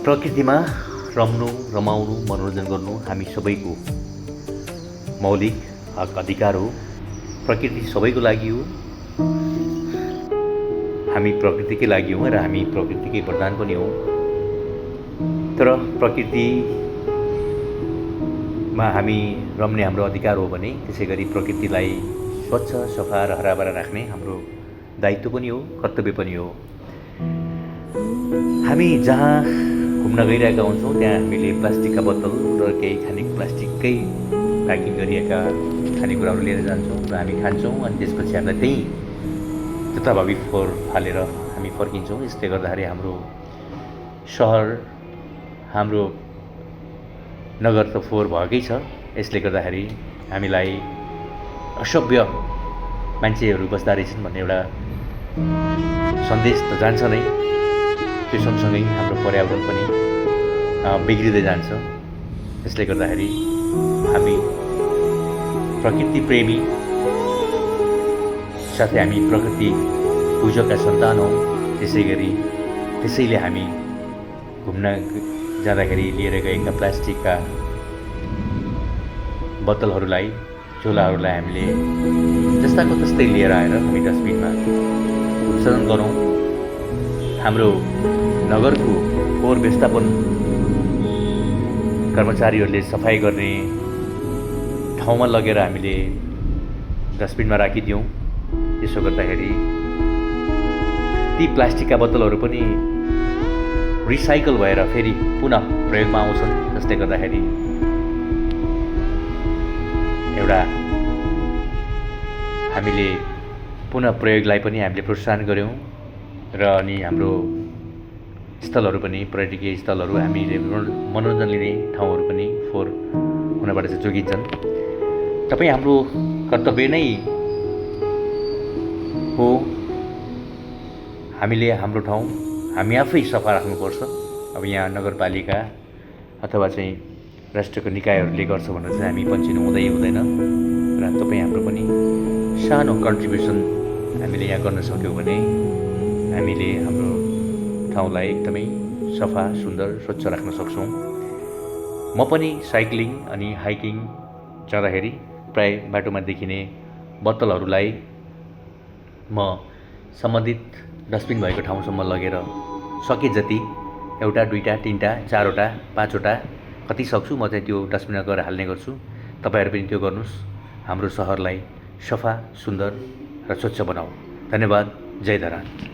प्रकृतिमा रम्नु, रमाउनु, मनोरञ्जन गर्नु हामी सबैको मौलिक हक अधिकार हो। प्रकृति सबैको लागि हो। हामी प्रकृतिकै लागि हौँ र हामी प्रकृतिकै वरदान पनि हौँ। तर प्रकृतिमा हामी रम्ने हाम्रो अधिकार हो भने त्यसै गरी प्रकृतिलाई स्वच्छ, सफा र हराभरा राख्ने हाम्रो दायित्व पनि हो, कर्तव्य पनि हो। हामी जहाँ घुम्न गइरहेका हुन्छौँ त्यहाँ हामीले प्लास्टिकका बोतल र केही प्लास्टिककै प्याकिङ गरिएका खानेकुराहरू लिएर जान्छौँ र हामी खान्छौँ अनि त्यसपछि हामीलाई त्यहीँ जताभावी फोहोर फालेर हामी फर्किन्छौँ। यसले गर्दाखेरि हाम्रो सहर, हाम्रो नगर त फोहोर भएकै छ। यसले गर्दाखेरि हामीलाई असभ्य मान्छेहरू बस्दा रहेछन् भन्ने एउटा सन्देश त जान्छ नै। त्यो सँगसँगै हाम्रो पर्यावरण पनि बिग्रिँदै जान्छ। त्यसले गर्दाखेरि हामी प्रकृति प्रेमी साथै हामी प्रकृति पूजकका सन्तान हौँ। त्यसैले हामी घुम्न जाँदाखेरि लिएर गएका प्लास्टिकका बोतलहरूलाई, झोलाहरूलाई हामीले जस्ताको तस्तै लिएर आएर हामी डस्टबिनमा विसर्जन गरौँ। हाम्रो नगरको फोहोर व्यवस्थापन कर्मचारीहरूले सफाइ गर्ने ठाउँमा लगेर हामीले डस्टबिनमा राखिदियौँ। त्यसो गर्दाखेरि ती प्लास्टिकका बोतलहरू पनि रिसाइकल भएर फेरि पुनः प्रयोगमा आउँछन्। जसले गर्दाखेरि एउटा हामीले पुनः प्रयोगलाई पनि हामीले प्रोत्साहन गऱ्यौँ र अनि हाम्रो स्थलहरू पनि, पर्यटकीय स्थलहरू, हामीले मनोरञ्जन लिने ठाउँहरू पनि फोहोर हुनबाट चाहिँ जोगिन्छन्। तपाईँ हाम्रो कर्तव्य नै हो। हामीले हाम्रो ठाउँ हामी आफै सफा राख्नुपर्छ। अब यहाँ नगरपालिका अथवा चाहिँ राष्ट्रको निकायहरूले गर्छ भनेर चाहिँ हामी पन्छिनु हुँदैन र तपाईँ हाम्रो पनि सानो कन्ट्रिब्युसन हामीले यहाँ गर्न सक्यौँ भने हामीले हाम्रो ठाउँलाई एकदमै सफा, सुन्दर, स्वच्छ राख्न सक्छौँ। म पनि साइक्लिङ अनि हाइकिङ जाँदाखेरि प्राय बाटोमा देखिने बोतलहरूलाई म सम्बन्धित डस्टबिन भएको ठाउँसम्म लगेर सके जति 1, 2, 3, 4, 5 कति सक्छु म चाहिँ त्यो डस्टबिनमा गएर हाल्ने गर्छु। तपाईँहरू पनि त्यो गर्नुहोस्। हाम्रो सहरलाई सफा, सुन्दर र स्वच्छ बनाऊ। धन्यवाद। जय धरान।